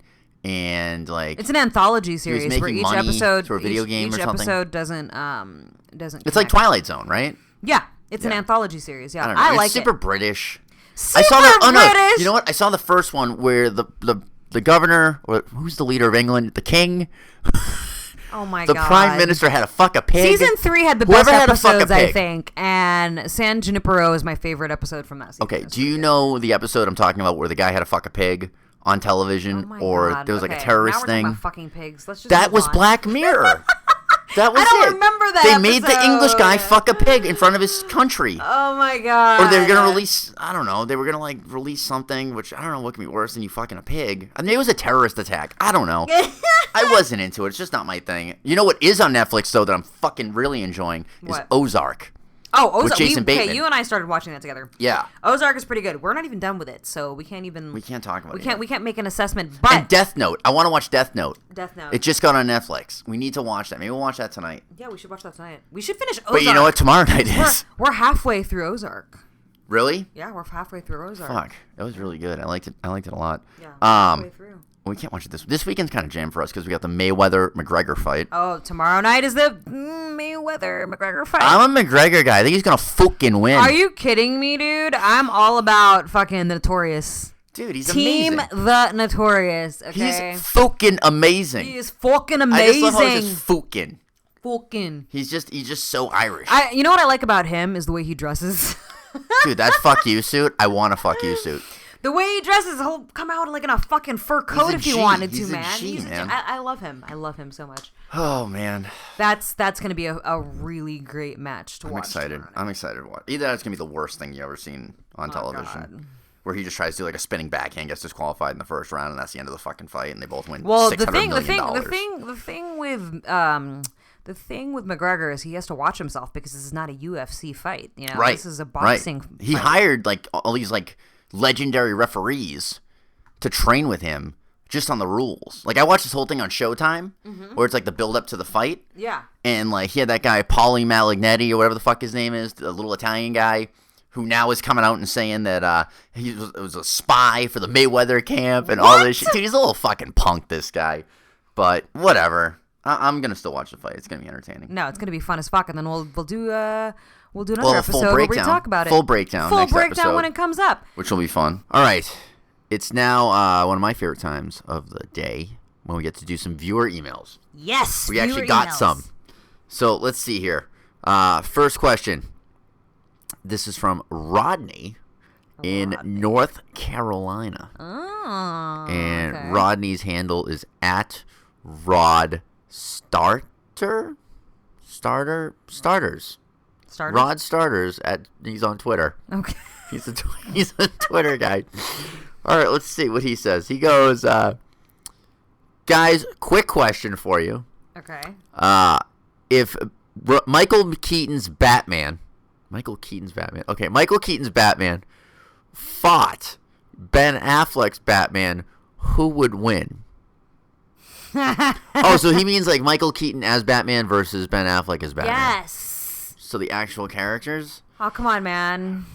and like... It's an anthology series where each episode... through a video game or something. Each episode doesn't It's connect. like Twilight Zone, right? Yeah, it's an anthology series, yeah. I don't know. I it's like super it. British. British! No, you know what? I saw the first one where the governor, or who's the leader of England? The king... Oh my god. The prime minister had to fuck a pig. Season 3 had the best episodes, I think. And San Junipero is my favorite episode from that season. Okay, do you know the episode I'm talking about where the guy had to fuck a pig on television? Oh my or god. There was like a terrorist thing? Now we're talking about fucking pigs. Let's just that was Black Mirror. That was I don't remember that They episode. made the English guy fuck a pig in front of his country. Oh my god. Or they were going to release, I don't know, they were going to like release something, which I don't know what can be worse than you fucking a pig. I mean, it was a terrorist attack. I don't know. I wasn't into it. It's just not my thing. You know what is on Netflix, though, that I'm fucking really enjoying is Ozark. Oh, Ozark. With Jason Bateman. Okay, you and I started watching that together. Yeah. Ozark is pretty good. We're not even done with it, so we can't even... We can't talk about it. We can't make an assessment, but... And Death Note. I want to watch Death Note. Death Note. It just got on Netflix. We need to watch that. Maybe we'll watch that tonight. Yeah, we should watch that tonight. We should finish Ozark. But you know what tomorrow night is? We're halfway through Ozark. Really? Yeah, we're halfway through Ozark. Fuck. It was really good. I liked it a lot. Yeah, halfway through. we can't watch it this weekend's kind of jammed for us because we got the Mayweather-McGregor fight. Oh, tomorrow night is the Mayweather-McGregor fight. I'm a McGregor guy. I think he's going to fucking win. Are you kidding me, dude? I'm all about fucking the Notorious. Dude, he's Team amazing. The Notorious, okay? He's fucking amazing. He is fucking amazing. I just love how he's just fucking. Fucking. He's just so Irish. You know what I like about him is the way he dresses. Dude, that fuck you suit, I want a fuck you suit. The way he dresses, he'll come out like in a fucking fur coat if he wanted to, man. He's a G, man. I love him. I love him so much. Oh, man. That's going to be a really great match to watch. I'm excited to watch. Either that's going to be the worst thing you ever seen on television. God. Where he just tries to do like a spinning backhand, gets disqualified in the first round, and that's the end of the fucking fight, and they both win $600 million. The thing with McGregor is he has to watch himself because this is not a UFC fight. You know, right. This is a boxing fight. He hired like all these like legendary referees to train with him just on the rules. Like I watched this whole thing on Showtime where it's like the build up to the fight. Yeah. And like he had that guy Paulie Malignaggi or whatever the fuck his name is, the little Italian guy who now is coming out and saying that he was a spy for the Mayweather camp and all this shit. Dude, he's a little fucking punk, this guy. But whatever. I'm gonna still watch the fight. It's gonna be entertaining. No, it's gonna be fun as fuck, and then we'll do another episode where we talk about it. Full breakdown when it comes up, which will be fun. All right, it's now one of my favorite times of the day when we get to do some viewer emails. Yes, we actually got some. So let's see here. First question. This is from Rodney in North Carolina. Oh, and okay. Rodney's handle is at Rod Starters. Rod Starters he's on Twitter. Okay. He's a Twitter guy. All right, let's see what he says. He goes, guys, quick question for you. Okay. If Michael Keaton's Batman fought Ben Affleck's Batman, who would win? Oh, so he means like Michael Keaton as Batman versus Ben Affleck as Batman. Yes. So the actual characters? Oh, come on, man.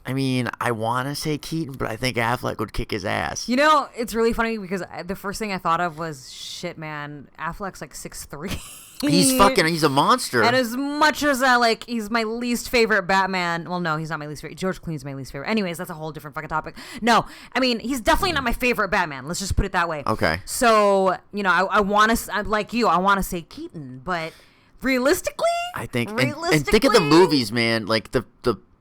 I mean, I want to say Keaton, but I think Affleck would kick his ass. You know, it's really funny because the first thing I thought of was, shit, man, Affleck's like 6'3". He's a monster. And as much as he's my least favorite Batman. Well, no, he's not my least favorite. George Clooney's my least favorite. Anyways, that's a whole different fucking topic. No, I mean, he's definitely not my favorite Batman. Let's just put it that way. Okay. So, you know, I want to, like you, I want to say Keaton, but realistically, and think of the movies, man. Like the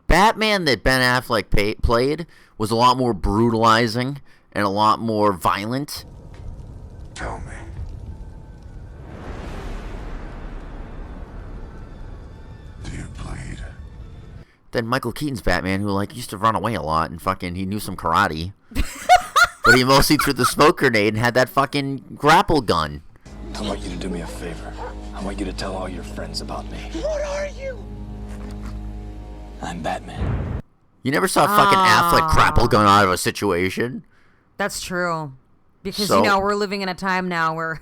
Batman that Ben Affleck played was a lot more brutalizing and a lot more violent. Tell me. Do you bleed? Than Michael Keaton's Batman, who used to run away a lot and he knew some karate. But he mostly threw the smoke grenade and had that fucking grapple gun. I want you to do me a favor. I want you to tell all your friends about me. What are you? I'm Batman. You never saw fucking Affleck grapple gun out of a situation. That's true. Because, you know, we're living in a time now where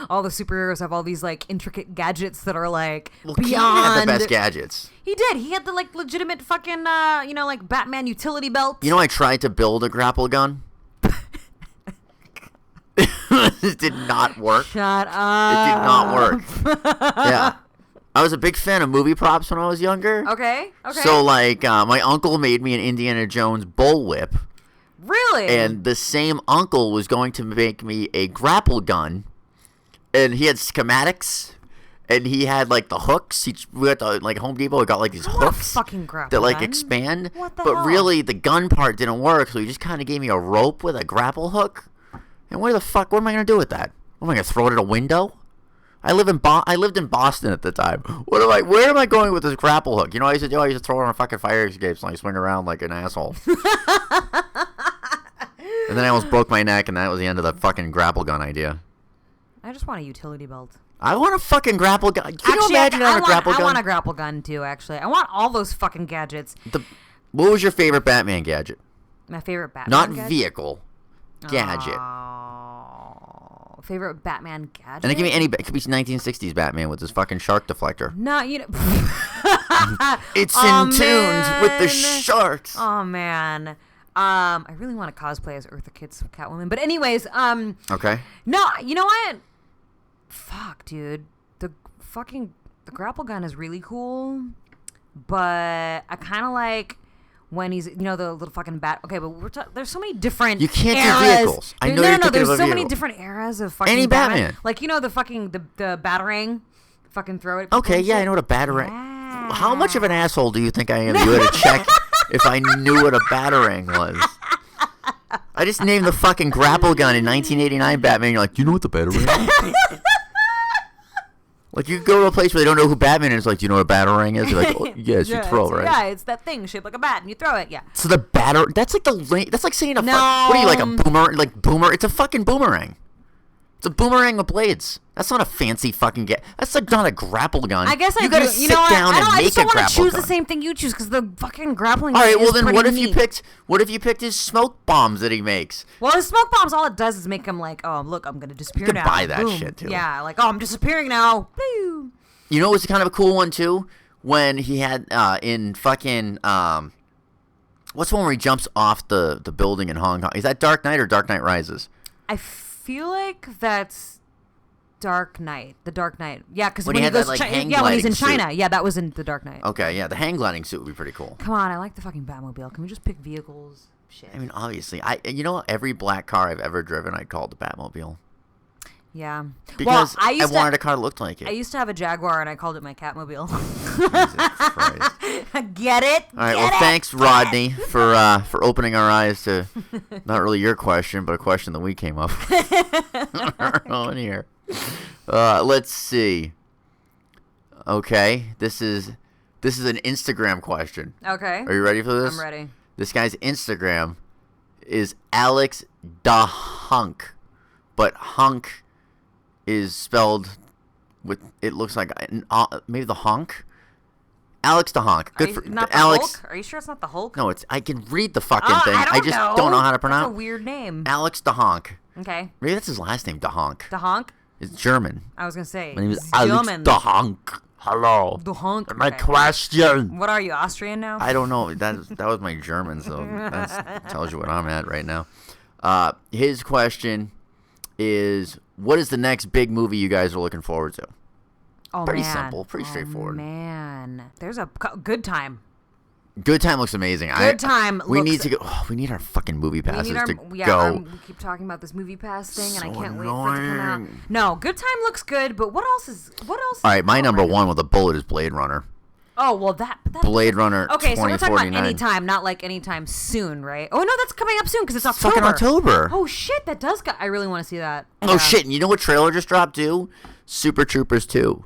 all the superheroes have all these, intricate gadgets that are, beyond. Keaton had the best gadgets. He did. He had the, legitimate fucking, Batman utility belt. You know, I tried to build a grapple gun. It did not work. Shut up. It did not work. Yeah. I was a big fan of movie props when I was younger. Okay. So, my uncle made me an Indiana Jones bullwhip. Really? And the same uncle was going to make me a grapple gun. And he had schematics. And he had, the hooks. We went to, Home Depot. We got, these hooks. Fucking grapple that, gun. expand. What the But hell? really, the gun part didn't work. So he just kind of gave me a rope with a grapple hook. And what am I going to do with that? What, am I going to throw it at a window? I lived in Boston at the time. Where am I going with this grapple hook? You know what I used to do? I used to throw it on a fucking fire escape and swing around like an asshole. And then I almost broke my neck, and that was the end of the fucking grapple gun idea. I just want a utility belt. I want a fucking grapple gun. Can you imagine having a grapple gun? I want a grapple gun, too, actually. I want all those fucking gadgets. What was your favorite Batman gadget? My favorite Batman Not gadget? vehicle. Gadget. Favorite Batman gadget? And it could be 1960s Batman with his fucking shark deflector. No, you know. It's in tune with the sharks. Oh, man. I really want to cosplay as Eartha Kitt's Catwoman. But anyways, Okay. no, you know what? Fuck, dude. The grapple gun is really cool, but I kind of like when he's, the little fucking bat. Okay, but there's so many different. You can't eras. do vehicles. I know you're thinking there's of a so many vehicle. different eras of fucking Any Batman. Like the fucking the batarang, fucking throw it. Okay, yeah, I know what a batarang. Yeah. How much of an asshole do you think I am? You had to check if I knew what a batarang was. I just named the fucking grapple gun in 1989 Batman. You're like, do you know what the batarang is? Like, you go to a place where they don't know who Batman is. Like, do you know what a batarang is? You're like, oh, yes, you throw, right? Yeah, it's that thing shaped like a bat, and you throw it. Yeah. So the that's like that's like saying No. what are you, like a boomer? Like boomer? It's a fucking boomerang. It's a boomerang with blades. That's not a fancy fucking That's like not a grapple gun. I guess you gotta sit down and I make just a don't want grapple to choose gun. the same thing you choose because the fucking grappling. All right, gun well is then, pretty what if neat. you picked his smoke bombs that he makes? Well, his smoke bombs, all it does is make him like, oh look, I'm gonna disappear could now. buy that Boom. shit, too. Yeah, like I'm disappearing now. Boom. You know, it was kind of a cool one too when he had in fucking what's the one where he jumps off the building in Hong Kong? Is that Dark Knight or Dark Knight Rises? I feel like that's Dark Knight. The Dark Knight. Yeah, because When when he he had that, goes, like, hang when he's in gliding suit. China. Yeah, that was in the Dark Knight. Okay, yeah, the hang gliding suit would be pretty cool. Come on, I like the fucking Batmobile. Can we just pick vehicles? Shit. I mean, obviously, every black car I've ever driven, I called the Batmobile Yeah. because well, I wanted a car that looked like it. I used to have a Jaguar, and I called it my Catmobile. Jesus Christ. Get it? All right, well, thanks, Rodney, for opening our eyes to not really your question, but a question that we came up with on here. Let's see. Okay, this is an Instagram question. Okay. Are you ready for this? I'm ready. This guy's Instagram is Alex da Hunk, but Hunk is spelled with, it looks like maybe the honk. Alex da Honk. Good for not the Alex. Hulk? Are you sure it's not the Hulk? No, I can read the fucking thing. I just don't know how to pronounce. That's a weird name. Alex da Honk. Okay. Maybe that's his last name, da Honk. The Honk? It's German. I was gonna say. My name is it's Alex German. da Honk. Hello. The Honk. My Okay. question. What are you, Austrian now? I don't know. That was my German, so that tells you what I'm at right now. His question is, what is the next big movie you guys are looking forward to? Oh, Pretty man. simple, pretty straightforward. Man, there's a Good Time. Good Time looks amazing. Good Time. We looks, need to go. Oh, we need our fucking movie passes to yeah, go. we keep talking about this movie pass thing, and I So can't wait for it to come out. annoying. No, Good Time looks good, but what else? All right, my number one with a bullet is Blade Runner. Oh well, that Blade Runner. Okay, so we're talking about 2049. anytime, not like anytime soon, right? Oh no, that's coming up soon because it's October. Fucking October. Oh shit, that does. I really want to see that. Oh shit! And you know what trailer just dropped too? Super Troopers 2.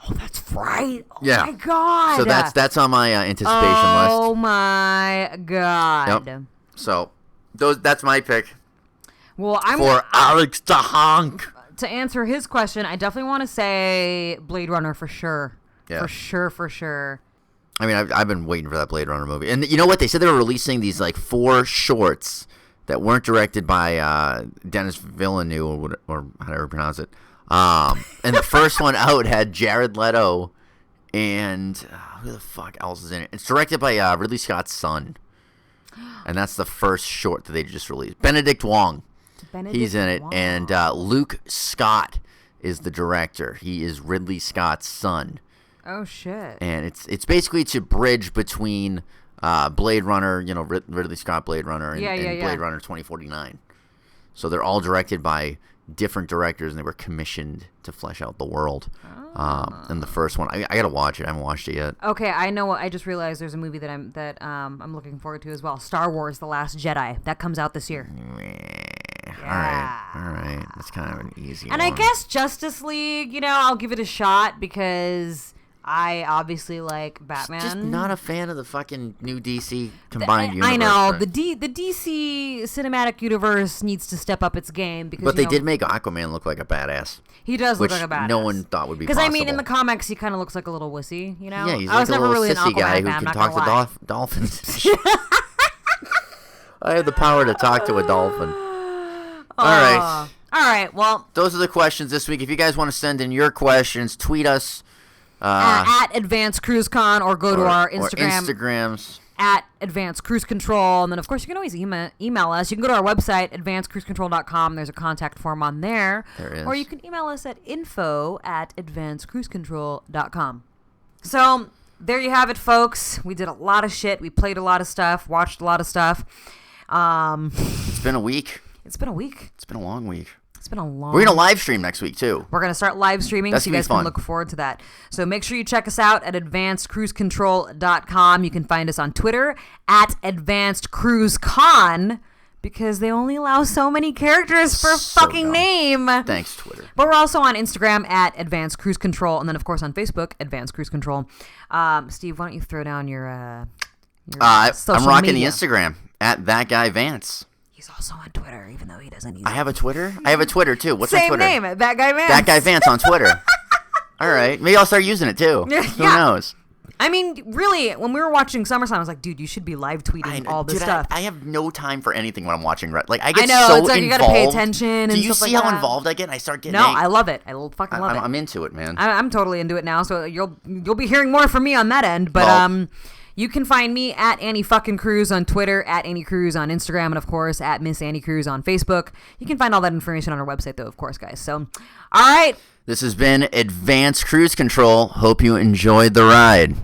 Oh, that's right. Oh Yeah. my god. So that's on my anticipation Oh list. my god. Yep. So that's my pick Well, I'm for Alex da Honk. to answer his question. I definitely want to say Blade Runner for sure. Yeah. For sure. I mean, I've been waiting for that Blade Runner movie. And you know what? They said they were releasing these like 4 shorts that weren't directed by Denis Villeneuve or however you pronounce it. And the first one out had Jared Leto and who the fuck else is in it? It's directed by Ridley Scott's son. And that's the first short that they just released. Benedict Wong. He's in it. Wong. And Luke Scott is the director. He is Ridley Scott's son. Oh shit. And it's basically to bridge between Blade Runner, Ridley Scott Blade Runner, and Blade Runner 2049. So they're all directed by different directors, and they were commissioned to flesh out the world. And the first one, I gotta watch it. I haven't watched it yet. Okay, I know. I just realized there's a movie that I'm looking forward to as well. Star Wars: The Last Jedi. That comes out this year. All right. That's kind of an easy one. And I guess Justice League. I'll give it a shot because I obviously like Batman. Just not a fan of the fucking new DC combined universe. I know. Right? The DC cinematic universe needs to step up its game because. But they did make Aquaman look like a badass. He does which look like a badass. no one thought would be possible. Because in the comics, he kind of looks like a little wussy. Yeah, he's I was like a never little really an sissy Aquaman guy who fan, can not talk gonna lie. to dolphins. I have the power to talk to a dolphin. All right. Well, those are the questions this week. If you guys want to send in your questions, tweet us at Advanced Cruise Con or go to our Instagram. Or Instagrams. at Advanced Cruise Control. And then, of course, you can always email us. You can go to our website, advancedcruiscontrol.com. There's a contact form on there. There is. Or you can email us at info@advancedcruiscontrol.com. So there you have it, folks. We did a lot of shit. We played a lot of stuff, watched a lot of stuff. It's been a week. It's been a week. It's been a long week. It's been a long. We're going to live stream next week, too. We're going to start live streaming, so you guys can look forward to that. So make sure you check us out at advancedcruisecontrol.com. You can find us on Twitter at AdvancedCruiseCon, because they only allow so many characters per fucking dumb. name. Thanks, Twitter. But we're also on Instagram at Advanced Cruise Control, and then, of course, on Facebook, Advanced Cruise Control. Steve, why don't you throw down your social I'm rocking media. the Instagram at That Guy Vance. He's also on Twitter, even though he doesn't use I have a Twitter? I have a Twitter, too. What's Same my Twitter? name, That Guy Vance. That Guy Vance on Twitter. All right. Maybe I'll start using it, too. Who knows? I mean, really, when we were watching SummerSlam, I was like, dude, you should be live tweeting all this stuff. I have no time for anything when I'm watching. Like, I get know, so it's like involved. you gotta pay attention and Do you stuff see like how that. involved I get? I start getting. No, I love it. I fucking love it. I'm into it, man. I'm totally into it now. So you'll be hearing more from me on that end. But you can find me at Annie fucking Cruz on Twitter, at Annie Cruz on Instagram, and of course at Miss Annie Cruz on Facebook. You can find all that information on our website, though, of course, guys. So, all right. This has been Advanced Cruise Control. Hope you enjoyed the ride.